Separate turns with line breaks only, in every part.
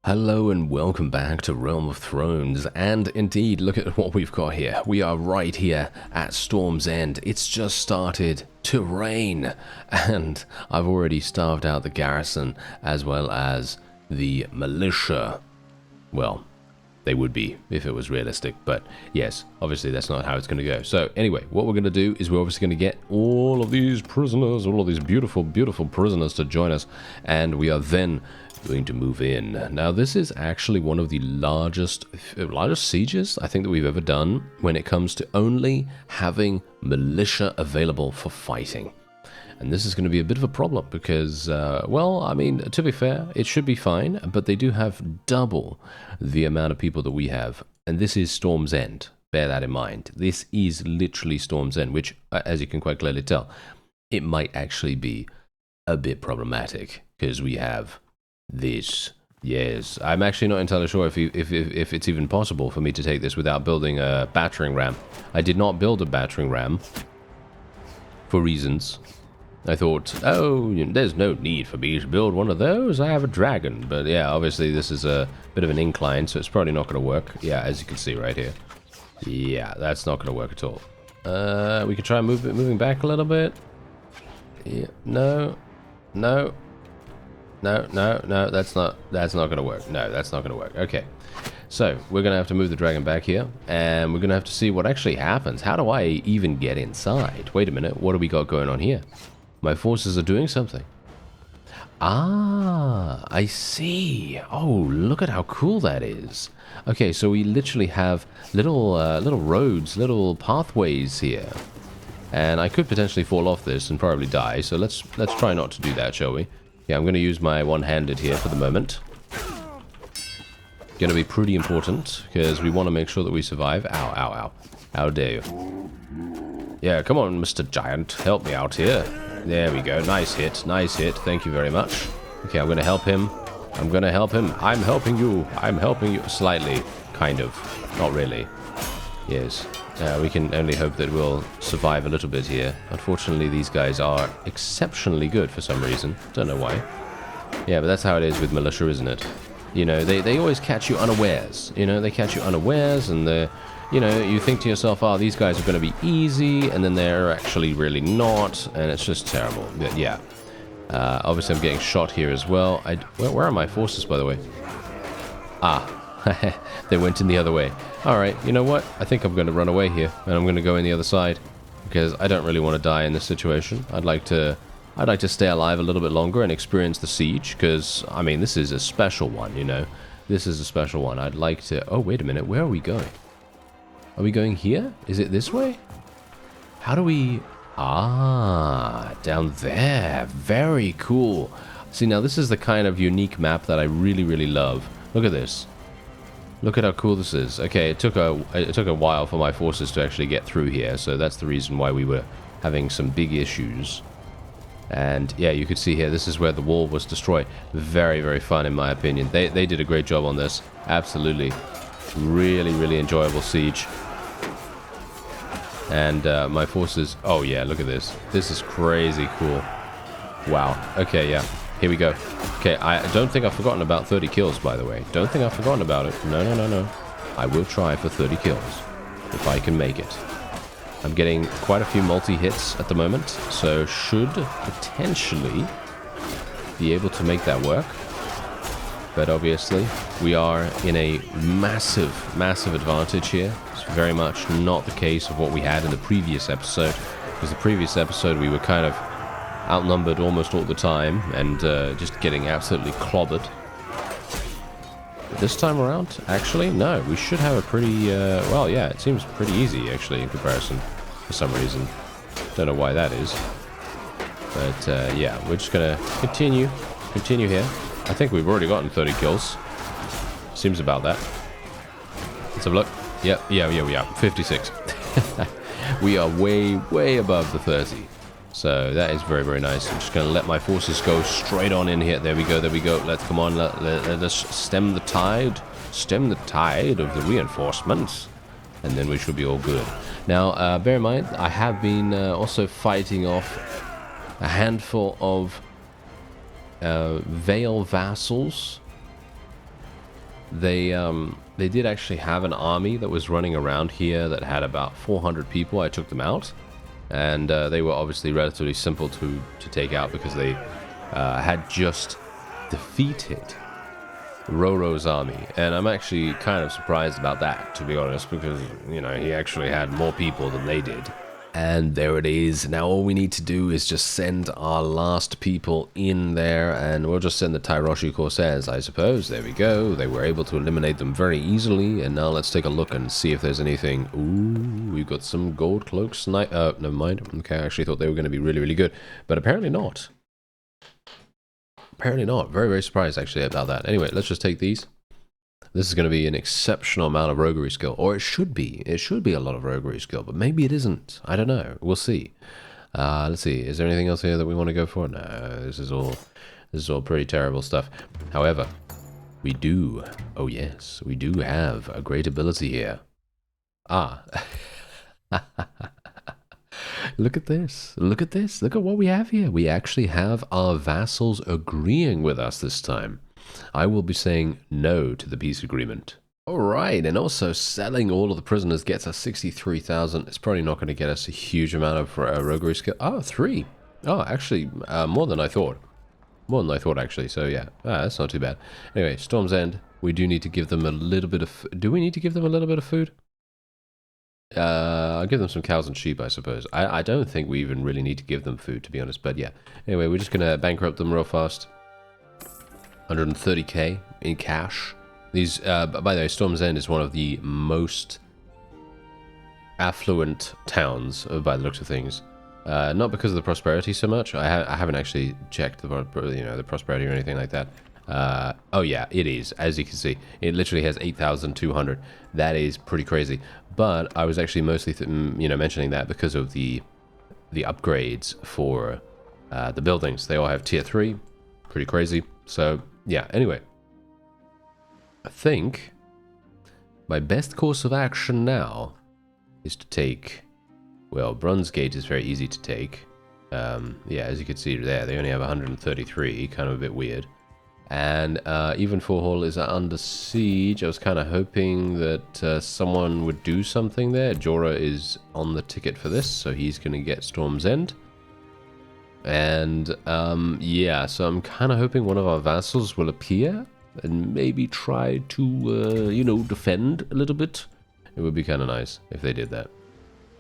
Hello and welcome back to Realm of Thrones, and indeed, look at what we've got here. We are right here at Storm's End. It's just started to rain, and I've already starved out the garrison as well as the militia. Well, they would be if it was realistic, but yes, obviously that's not how it's going to go. So anyway, what we're going to do is we're obviously going to get all of these prisoners, all of these beautiful, beautiful prisoners to join us, and we are then going to move in. Now, this is actually one of the largest sieges I think that we've ever done when it comes to only having militia available for fighting. And this is going to be a bit of a problem because, well, I mean, to be fair, it should be fine, but they do have double the amount of people that we have. And this is Storm's End. Bear that in mind. This is literally Storm's End, which, as you can quite clearly tell, it might actually be a bit problematic because we have this. Yes, I'm actually not entirely sure if it's even possible for me to take this without building a battering ram. I did not build a battering ram for reasons. I thought, oh, there's no need for me to build one of those. I have a dragon. But yeah, obviously this is a bit of an incline, so it's probably not going to work. Yeah, as you can see right here. Yeah, that's not going to work at all. We can try moving back a little bit. Yeah, no, that's not going to work. No, that's not going to work. Okay, so we're going to have to move the dragon back here, and we're going to have to see what actually happens. How do I even get inside? Wait a minute, what do we got going on here? My forces are doing something. Ah, I see. Oh, look at how cool that is. Okay, so we literally have little roads, little pathways here. And I could potentially fall off this and probably die, so let's try not to do that, shall we? Yeah, I'm going to use my one-handed here for the moment. Going to be pretty important, because we want to make sure that we survive. Ow, ow, ow. How dare you. Yeah, come on, Mr. Giant. Help me out here. There we go. Nice hit. Nice hit. Thank you very much. Okay, I'm going to help him. I'm going to help him. I'm helping you. I'm helping you. Slightly. Kind of. Not really. Yes. We can only hope that we'll survive a little bit here. Unfortunately, these guys are exceptionally good for some reason. Don't know why. Yeah, but that's how it is with militia, isn't it? You know, they always catch you unawares. You know, they catch you unawares, and you know, you think to yourself, oh, these guys are going to be easy, and then they're actually really not, and it's just terrible. But yeah. Obviously, I'm getting shot here as well. Where are my forces, by the way? Ah. They went in the other way. Alright, you know what? I think I'm going to run away here, and I'm going to go in the other side, because I don't really want to die in this situation. I'd like to stay alive a little bit longer and experience the siege, because, I mean, this is a special one, you know? This is a special one. I'd like to... Oh, wait a minute. Where are we going? Are we going here? Is it this way? How do we... Ah, down there. Very cool. See, now this is the kind of unique map that I really, really love. Look at this. Look at how cool this is. Okay, it took a while for my forces to actually get through here, so that's the reason why we were having some big issues. And yeah, you could see here, this is where the wall was destroyed. Very, very fun in my opinion. They did a great job on this. Absolutely. Really, really enjoyable siege. And my forces... Oh yeah, look at this. This is crazy cool. Wow. Okay, yeah. Here we go. Okay, I don't think I've forgotten about 30 kills, by the way. Don't think I've forgotten about it. No, no, no, no. I will try for 30 kills, if I can make it. I'm getting quite a few multi-hits at the moment, so should potentially be able to make that work. But obviously, we are in a massive, massive advantage here. It's very much not the case of what we had in the previous episode, because the previous episode we were kind of outnumbered almost all the time, and just getting absolutely clobbered. But this time around, actually, no, we should have a pretty, well, yeah, it seems pretty easy, actually, in comparison, for some reason. Don't know why that is. But, yeah, we're just gonna continue here. I think we've already gotten 30 kills. Seems about that. Let's have a look. Yep, yeah, we are. 56. We are way, way above the 30. So that is very, very nice. I'm just going to let my forces go straight on in here. There we go, there we go. Let's come on, let us stem the tide. Stem the tide of the reinforcements. And then we should be all good. Now, bear in mind, I have been also fighting off a handful of Vale vassals they did actually have an army that was running around here that had about 400 people. I took them out, and they were obviously relatively simple to take out because they had just defeated Roro's army, and I'm actually kind of surprised about that, to be honest, because, you know, he actually had more people than they did. And there it is. Now all we need to do is just send our last people in there, and we'll just send the Tyroshi Corsairs, I suppose. There we go. They were able to eliminate them very easily, and now let's take a look and see if there's anything. Ooh, we've got some gold cloaks. Never mind. Okay, I actually thought they were going to be really, really good, but apparently not. Apparently not. Very, very surprised, actually, about that. Anyway, let's just take these. This is going to be an exceptional amount of roguery skill, or it should be. It should be a lot of roguery skill, but maybe it isn't. I don't know. We'll see. Let's see. Is there anything else here that we want to go for? No, this is all pretty terrible stuff. However, we do. Oh yes, we do have a great ability here. Ah. Look at this. Look at this. Look at what we have here. We actually have our vassals agreeing with us this time. I will be saying no to the peace agreement. Alright, and also selling all of the prisoners gets us 63,000. It's probably not going to get us a huge amount of roguery skill. Oh, 3. Oh, actually, more than I thought. More than I thought, actually. So, yeah, that's not too bad. Anyway, Storm's End. We do need to give them a little bit of... Do we need to give them a little bit of food? I'll give them some cows and sheep, I suppose. I don't think we even really need to give them food, to be honest. But, yeah. Anyway, we're just going to bankrupt them real fast. 130k in cash. These, by the way, Storm's End is one of the most affluent towns, by the looks of things. Not because of the prosperity so much. I haven't actually checked the the prosperity or anything like that. Oh yeah, it is. As you can see, it literally has 8,200. That is pretty crazy. But I was actually mostly mentioning that because of the upgrades for the buildings. They all have tier 3. Pretty crazy. So yeah, anyway, I think my best course of action now is to take, well, Bronze Gate is very easy to take. Yeah, as you can see there, they only have 133, kind of a bit weird. And even Hall is under siege. I was kind of hoping that someone would do something there. Jorah is on the ticket for this, so he's going to get Storm's End. And yeah, so I'm kind of hoping one of our vassals will appear and maybe try to, defend a little bit. It would be kind of nice if they did that.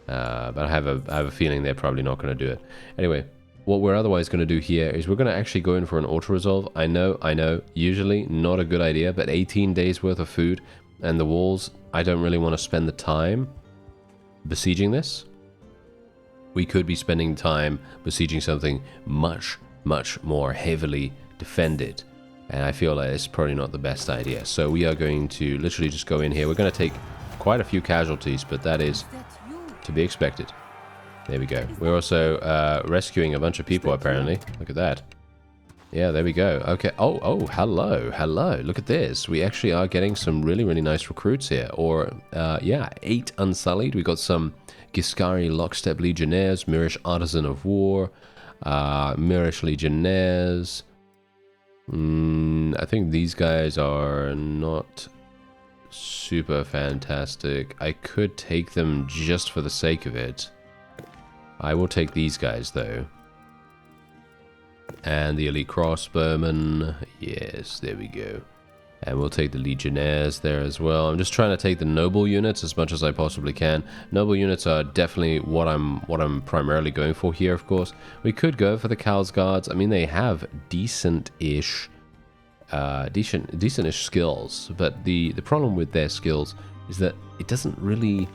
But I have a feeling they're probably not going to do it. Anyway, what we're otherwise going to do here is we're going to actually go in for an auto-resolve. I know, usually not a good idea, but 18 days worth of food and the walls, I don't really want to spend the time besieging this. We could be spending time besieging something much, much more heavily defended. And I feel like it's probably not the best idea. So we are going to literally just go in here. We're going to take quite a few casualties, but that is to be expected. There we go. We're also rescuing a bunch of people, apparently. Look at that. Yeah, there we go. Okay. Oh, hello. Look at this. We actually are getting some really, really nice recruits here. Or, yeah, 8 Unsullied. We got some Giscari Lockstep Legionnaires, Mirish Artisan of War, Mirish Legionnaires. I think these guys are not super fantastic. I could take them just for the sake of it. I will take these guys, though. And the Elite Crossbowmen. Yes, there we go. And we'll take the Legionnaires there as well. I'm just trying to take the noble units as much as I possibly can. Noble units are definitely what I'm primarily going for here, of course. We could go for the Cow's Guards. I mean, they have decent-ish skills, but the problem with their skills is that it doesn't really,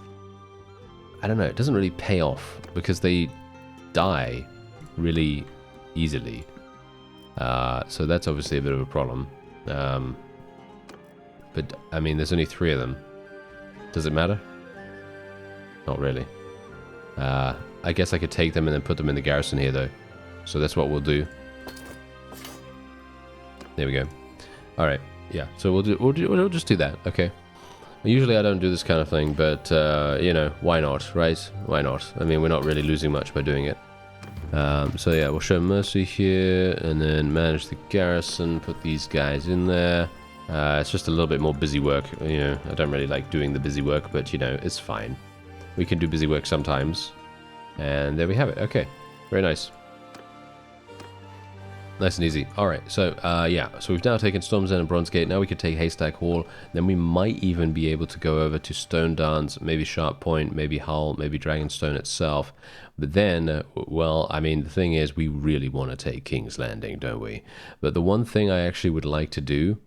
I don't know, it doesn't really pay off because they die really easily. So that's obviously a bit of a problem. But, I mean, there's only 3 of them. Does it matter? Not really. I guess I could take them and then put them in the garrison here, though. So that's what we'll do. There we go. Alright, yeah. So we'll just do that, okay? Usually I don't do this kind of thing, but, why not, right? Why not? I mean, we're not really losing much by doing it. So yeah, we'll show mercy here, and then manage the garrison, put these guys in there. It's just a little bit more busy work. You know, I don't really like doing the busy work, but, you know, it's fine. We can do busy work sometimes. And there we have it. Okay, very nice. Nice and easy. Alright, so, yeah. So we've now taken Storm's End and Bronze Gate. Now we can take Haystack Hall. Then we might even be able to go over to Stone Dance, maybe Sharp Point, maybe Hull, maybe Dragonstone itself. But then, well, I mean, the thing is, we really want to take King's Landing, don't we? But the one thing I actually would like to do,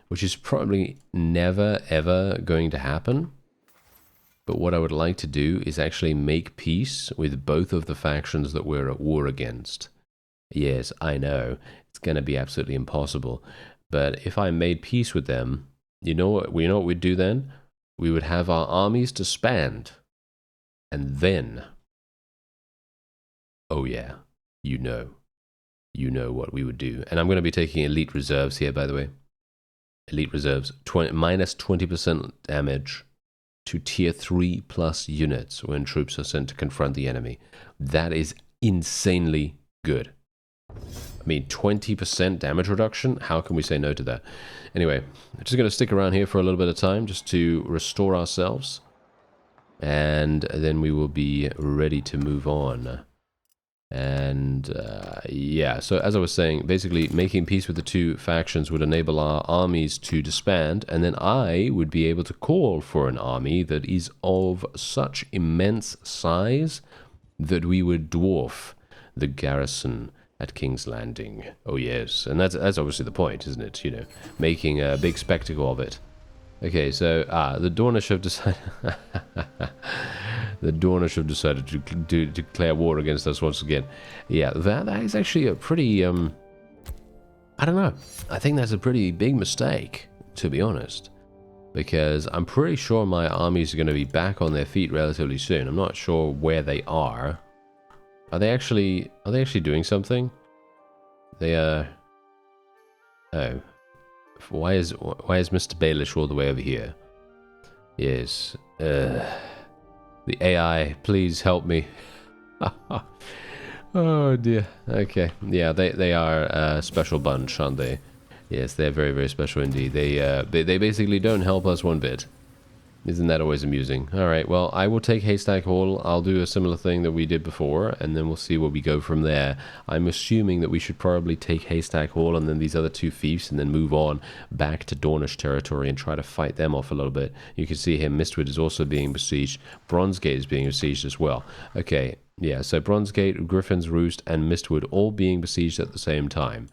which is probably never, ever going to happen, but what I would like to do is actually make peace with both of the factions that we're at war against. Yes, I know, it's going to be absolutely impossible. But if I made peace with them, you know what we'd do then? We would have our armies disband. And then, oh yeah, you know what we would do. And I'm going to be taking elite reserves here, by the way. Elite reserves, minus 20% damage to tier 3 plus units when troops are sent to confront the enemy. That is insanely good. I mean, 20% damage reduction? How can we say no to that? Anyway, I'm just going to stick around here for a little bit of time just to restore ourselves. And then we will be ready to move on. And yeah, so as I was saying, basically making peace with the two factions would enable our armies to disband, and then I would be able to call for an army that is of such immense size that we would dwarf the garrison at King's Landing. Oh yes, and that's obviously the point, isn't it? You know, making a big spectacle of it. Okay, so the Dornish have decided. The Dornish have decided to declare war against us once again. Yeah, that is actually a pretty, I don't know. I think that's a pretty big mistake, to be honest. Because I'm pretty sure my armies are going to be back on their feet relatively soon. I'm not sure where they are. Are they actually doing something? They are... Oh. Why is Mr. Baelish all the way over here? Yes. The AI, please help me. Oh dear. Okay. Yeah, they are a special bunch, aren't they? Yes, they're very, very special indeed. They basically don't help us one bit. Isn't that always amusing? Alright, well, I will take Haystack Hall. I'll do a similar thing that we did before, and then we'll see where we go from there. I'm assuming that we should probably take Haystack Hall and then these other two fiefs, and then move on back to Dornish territory and try to fight them off a little bit. You can see here Mistwood is also being besieged. Bronze Gate is being besieged as well. Okay, yeah, so Bronze Gate, Griffin's Roost, and Mistwood all being besieged at the same time.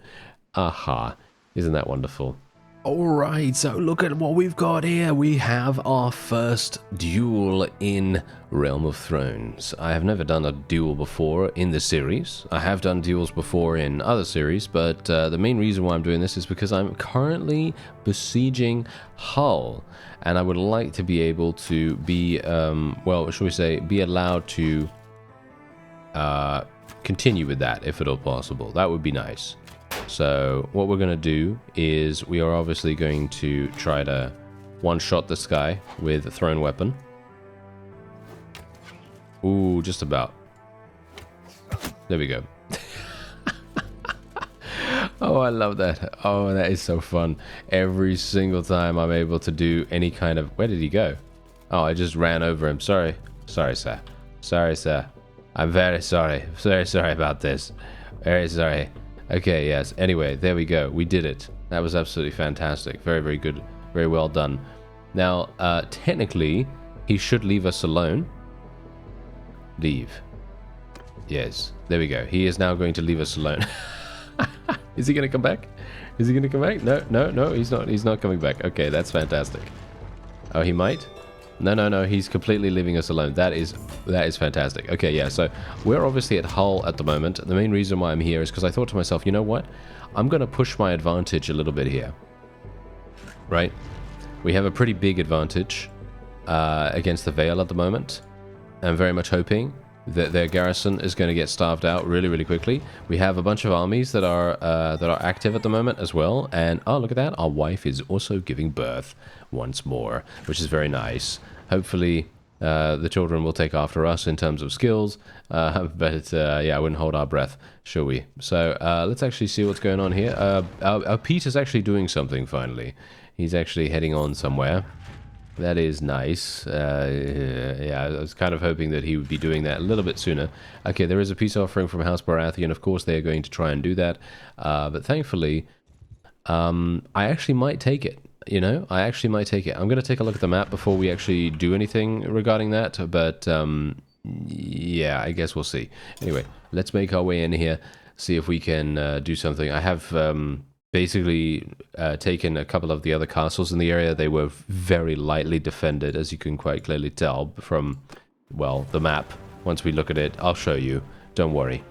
Aha, isn't that wonderful? Alright, so look at what we've got here. We have our first duel in Realm of Thrones. I have never done a duel before in the series. I have done duels before in other series, but the main reason why I'm doing this is because I'm currently besieging Hull. And I would like to be able to be, well, shall we say, be allowed to continue with that if at all possible. That would be nice. So what we're going to do is we are obviously going to try to one-shot this guy with a thrown weapon. Ooh, just about. There we go. Oh, I love that. Oh, that is so fun. Every single time I'm able to do any kind of... Where did he go? Oh, I just ran over him. Sorry. Sorry, sir. Sorry, sir. I'm very sorry. Very sorry about this. Very sorry. Okay, yes. Anyway, there we go. We did it. That was absolutely fantastic. Very, very good. Very well done. Now, technically, he should leave us alone. Leave. Yes. There we go. He is now going to leave us alone. Is he going to come back? Is he going to come back? No, no, no. He's not. He's not coming back. Okay, that's fantastic. Oh, he might? No, no, no. He's completely leaving us alone. That is fantastic. Okay, yeah. So we're obviously at Hull at the moment. The main reason why I'm here is because I thought to myself, you know what? I'm going to push my advantage a little bit here. Right? We have a pretty big advantage against the Vale at the moment. I'm very much hoping that their garrison is going to get starved out really, really quickly. We have a bunch of armies that are active at the moment as well. And oh, look at that. Our wife is also giving birth once more, which is very nice. Hopefully, the children will take after us in terms of skills. But yeah, I wouldn't hold our breath, shall we? So let's actually see what's going on here. Our Pete is actually doing something finally. He's actually heading on somewhere. That is nice. Yeah, I was kind of hoping that he would be doing that a little bit sooner. Okay, there is a peace offering from House Baratheon. Of course, they are going to try and do that. But thankfully, I actually might take it. You know, I actually might take it. I'm going to take a look at the map before we actually do anything regarding that. But, yeah, I guess we'll see. Anyway, let's make our way in here. See if we can do something. I have... basically taken a couple of the other castles in the area. They were very lightly defended, as you can quite clearly tell from, well, the map. Once we look at it, I'll show you. Don't worry.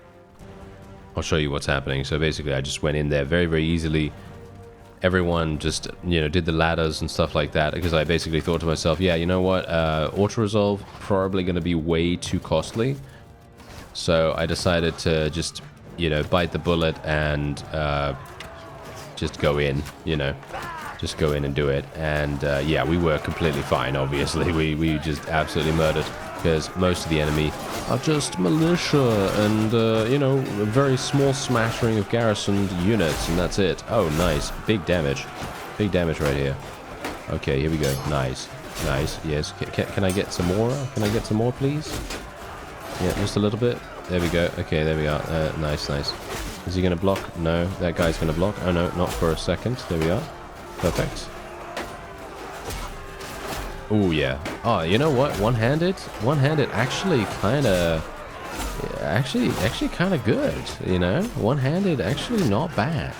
I'll show you what's happening. So basically, I just went in there very, very easily. Everyone just, you know, did the ladders and stuff like that, because I basically thought to myself, yeah, you know what, auto-resolve probably going to be way too costly. So I decided to just, you know, bite the bullet and... just go in, you know, just go in and do it. And yeah, we were completely fine, obviously. We just absolutely murdered, because most of the enemy are just militia and, you know, a very small smattering of garrisoned units, and that's it. Oh, nice. Big damage. Big damage right here. Okay, here we go. Nice. Nice. Yes. Can I get some more? Can I get some more, please? Yeah, just a little bit. There we go. Okay, there we are. Nice, nice. Is he going to block? No, that guy's going to block. Oh no, not for a second. There we are. Perfect. Oh yeah. Oh, you know what? One-handed? One-handed actually kind of... Actually kind of good, you know? One-handed actually not bad.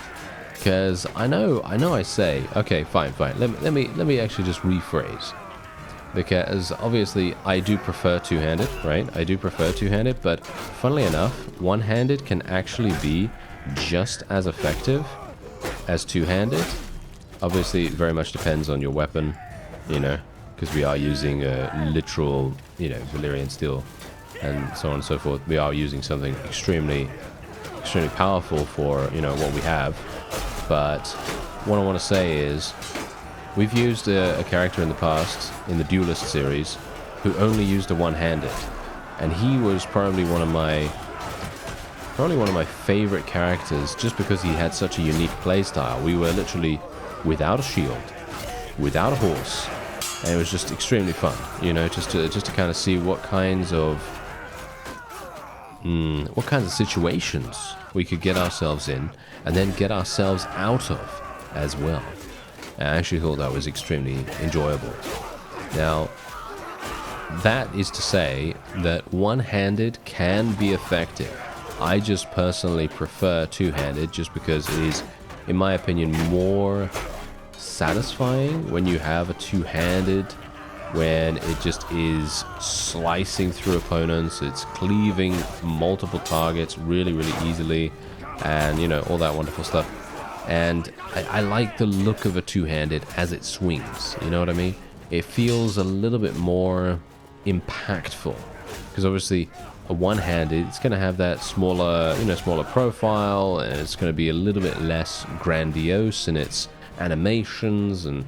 Because I know I say... Okay, fine. Let me actually just rephrase. Because obviously I do prefer two-handed, right? I do prefer two-handed, but funnily enough, one-handed can actually be just as effective as two-handed. Obviously, it very much depends on your weapon, you know, because we are using a literal, you know, Valyrian steel and so on and so forth. We are using something extremely powerful for, you know, what we have. But what I want to say is, we've used a character in the past, in the Duelist series, who only used a one-handed. And he was probably one of my favorite characters, just because he had such a unique playstyle. We were literally without a shield, without a horse, and it was just extremely fun, you know, just to kind of see what kinds of situations we could get ourselves in, and then get ourselves out of as well. I actually thought that was extremely enjoyable. Now, that is to say that one-handed can be effective. I just personally prefer two-handed, just because it is, in my opinion, more satisfying when you have a two-handed, when it just is slicing through opponents, it's cleaving multiple targets really, really easily, and, you know, all that wonderful stuff. And I like the look of a two-handed as it swings, you know what I mean? It feels a little bit more impactful, because obviously a one-handed, it's going to have that smaller, you know, smaller profile, and it's going to be a little bit less grandiose in its animations and,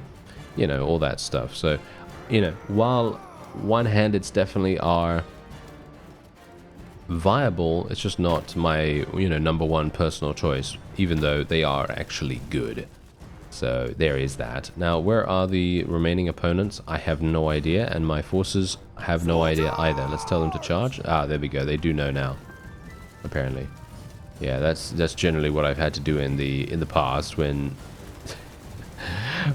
you know, all that stuff. So, you know, while one-handeds definitely are viable, it's just not my, you know, number one personal choice, even though they are actually good. So there is that. Now, where are the remaining opponents? I have no idea, and my forces have no idea either. Let's tell them to charge. Ah, there we go. They do know now, apparently. Yeah, that's generally what I've had to do in the past when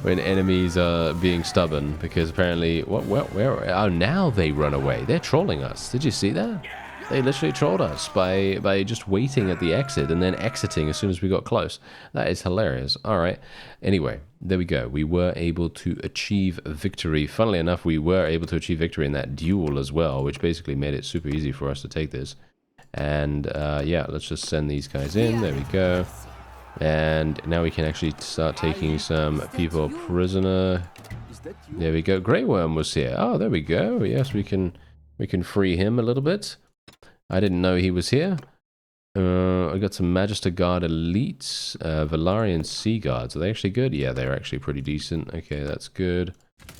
when enemies are being stubborn, because apparently where oh, now they run away. They're trolling us. Did you see that? They literally trolled us by just waiting at the exit and then exiting as soon as we got close. That is hilarious. Alright. Anyway, there we go. We were able to achieve victory. Funnily enough, we were able to achieve victory in that duel as well, which basically made it super easy for us to take this. And yeah, let's just send these guys in. There we go. And now we can actually start taking some people prisoner. There we go. Grey Worm was here. Oh, there we go. Yes, we can free him a little bit. I didn't know he was here. I got some Magister Guard Elites, Valarian Sea Guards. Are they actually good? Yeah, they're actually pretty decent. Okay, that's good.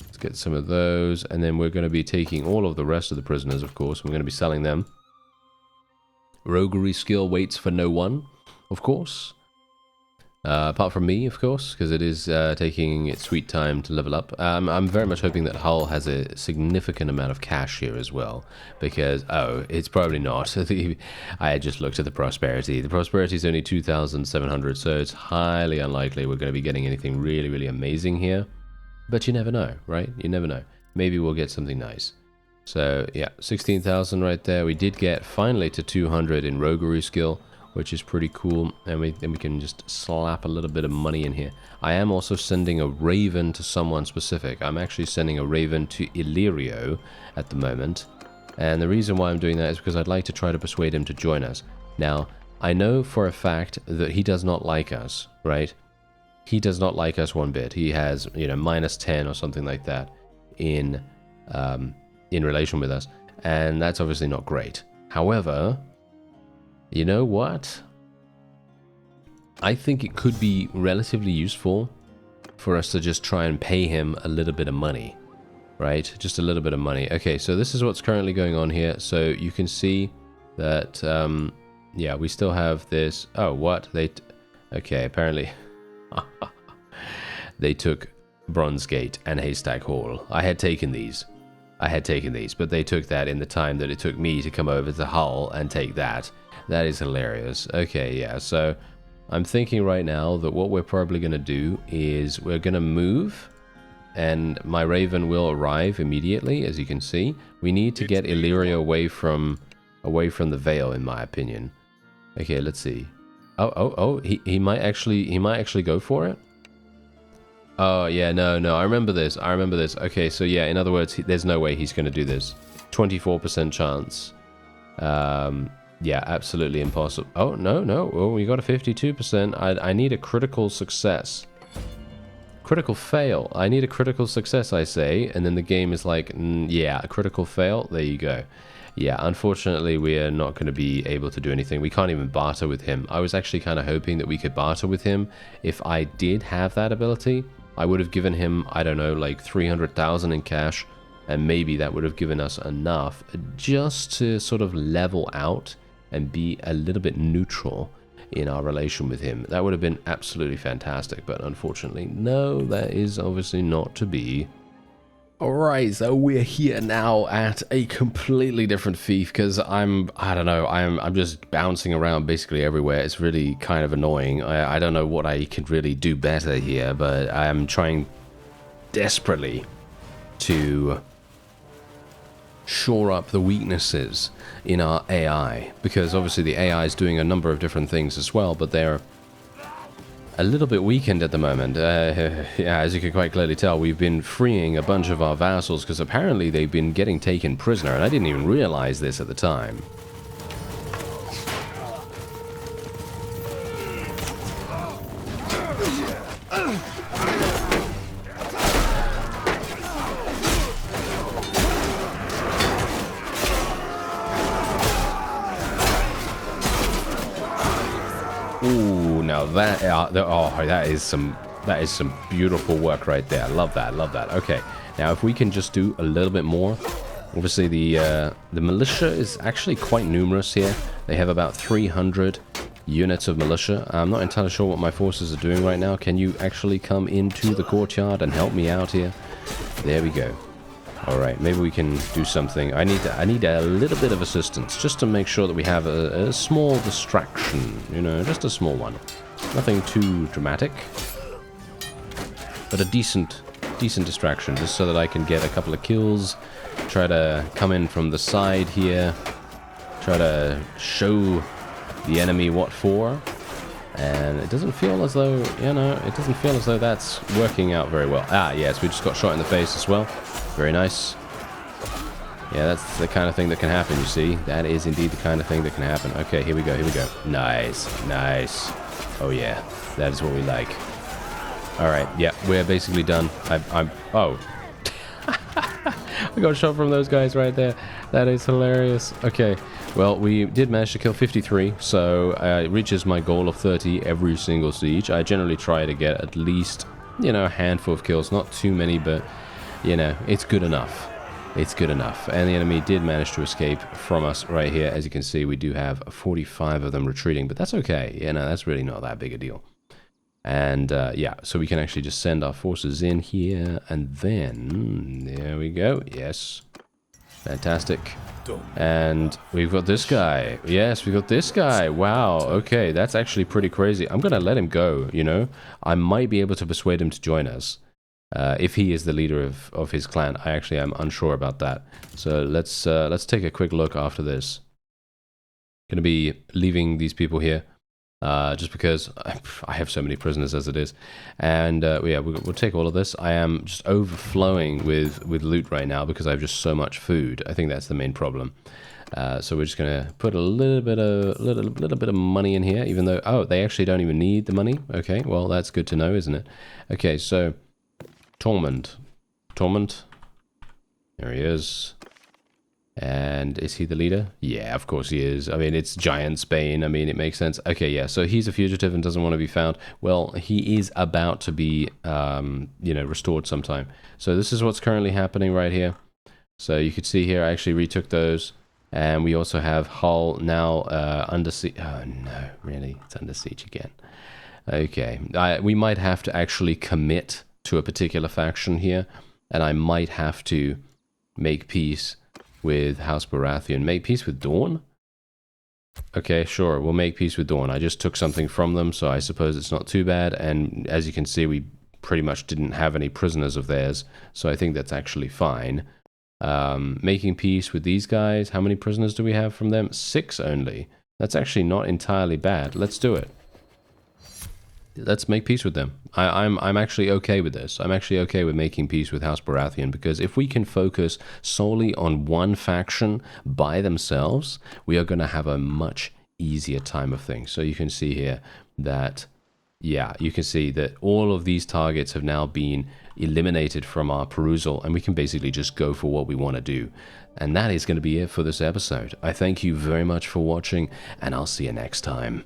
Let's get some of those. And then we're going to be taking all of the rest of the prisoners, of course. We're going to be selling them. Roguery skill waits for no one, of course. Apart from me, of course, because it is taking its sweet time to level up. I'm very much hoping that Hull has a significant amount of cash here as well, because, oh, it's probably not. I just looked at the prosperity. The prosperity is only 2,700, so it's highly unlikely we're going to be getting anything really, really amazing here. But you never know, right? You never know. Maybe we'll get something nice. So, yeah, 16,000 right there. We did get finally to 200 in roguery skill, which is pretty cool, and we can just slap a little bit of money in here. I am also sending a raven to someone specific. I'm actually sending a raven to Illyrio at the moment, and the reason why I'm doing that is because I'd like to try to persuade him to join us. Now, I know for a fact that he does not like us, right? He does not like us one bit. He has, you know, -10 or something like that in relation with us, and that's obviously not great. However, you know what? I think it could be relatively useful for us to just try and pay him a little bit of money, right? Just a little bit of money. Okay, so this is what's currently going on here. So you can see that, yeah, we still have this. Oh, what? Okay, apparently they took Bronze Gate and Haystack Hall. I had taken these, but they took that in the time that it took me to come over to Hull and take that. That is hilarious. Okay, yeah, so I'm thinking right now that what we're probably going to do is we're going to move, and my raven will arrive immediately, as you can see. We need to get Illyrio away from the Vale, in my opinion. Okay, let's see. Oh, he might actually go for it. Oh, yeah, no, I remember this. Okay, so yeah, in other words, there's no way he's going to do this. 24% chance. Yeah, absolutely impossible. Oh, no. Oh, we got a 52%. I need a critical success. Critical fail. I need a critical success, I say. And then the game is like, yeah, a critical fail. There you go. Yeah, unfortunately, we are not going to be able to do anything. We can't even barter with him. I was actually kind of hoping that we could barter with him. If I did have that ability, I would have given him, I don't know, like 300,000 in cash. And maybe that would have given us enough just to sort of level out and be a little bit neutral in our relation with him. That would have been absolutely fantastic, but unfortunately, no, that is obviously not to be. Alright, so we're here now at a completely different fief, because I'm just bouncing around basically everywhere. It's really kind of annoying. I don't know what I could really do better here, but I'm trying desperately to shore up the weaknesses in our AI, because obviously the AI is doing a number of different things as well, but they're a little bit weakened at the moment. Yeah, as you can quite clearly tell, we've been freeing a bunch of our vassals because apparently they've been getting taken prisoner, and I didn't even realize this at the time. Ooh, now that is some beautiful work right there. Love that. Okay, now if we can just do a little bit more. Obviously, the militia is actually quite numerous here. They have about 300 units of militia. I'm not entirely sure what my forces are doing right now. Can you actually come into the courtyard and help me out here? There we go. All right, maybe we can do something. I need a little bit of assistance just to make sure that we have a small distraction, you know, just a small one. Nothing too dramatic, but a decent distraction, just so that I can get a couple of kills, try to come in from the side here, try to show the enemy what for. And it doesn't feel as though, you know, that's working out very well. Ah, yes, we just got shot in the face as well. Very nice. Yeah, that's the kind of thing that can happen, you see. That is indeed the kind of thing that can happen. Okay, here we go. Nice. Oh, yeah. That is what we like. All right, yeah, we're basically done. Oh. I got shot from those guys right there. That is hilarious. Okay, well, we did manage to kill 53, so it reaches my goal of 30 every single siege. I generally try to get at least, you know, a handful of kills. Not too many, but, you know, it's good enough. And the enemy did manage to escape from us right here. As you can see, we do have 45 of them retreating, but that's okay. You know, that's really not that big a deal. And yeah, so we can actually just send our forces in here, and then there we go. Yes, fantastic. And we've got this guy. Yes, we've got this guy. Wow, okay, that's actually pretty crazy. I'm gonna let him go, you know. I might be able to persuade him to join us. If he is the leader of his clan. I actually am unsure about that. So let's take a quick look after this. Gonna be leaving these people here. Just because I have so many prisoners as it is. And yeah, we'll take all of this. I am just overflowing with loot right now because I have just so much food. I think that's the main problem. So we're just going to put a little bit of money in here, even though, oh, they actually don't even need the money. Okay, well, that's good to know, isn't it? Okay, so Tormund. There he is. And is he the leader? Yeah, of course he is. I mean, it's giant Spain. I mean, it makes sense. Okay, yeah, so he's a fugitive and doesn't want to be found. Well, he is about to be, you know, restored sometime. So this is what's currently happening right here. So you could see here, I actually retook those. And we also have Hull now under siege. Oh, no, really? It's under siege again. Okay, we might have to actually commit to a particular faction here. And I might have to make peace with House Baratheon. Make peace with Dawn? Okay, sure, we'll make peace with Dawn. I just took something from them, so I suppose it's not too bad. And as you can see, we pretty much didn't have any prisoners of theirs, so I think that's actually fine. Making peace with these guys. How many prisoners do we have from them? 6 only. That's actually not entirely bad. Let's do it. Let's make peace with them. I'm actually okay with this. I'm actually okay with making peace with House Baratheon, because if we can focus solely on one faction by themselves, we are going to have a much easier time of things. So you can see here that, yeah, you can see that all of these targets have now been eliminated from our perusal, and we can basically just go for what we want to do. And that is going to be it for this episode. I thank you very much for watching, and I'll see you next time.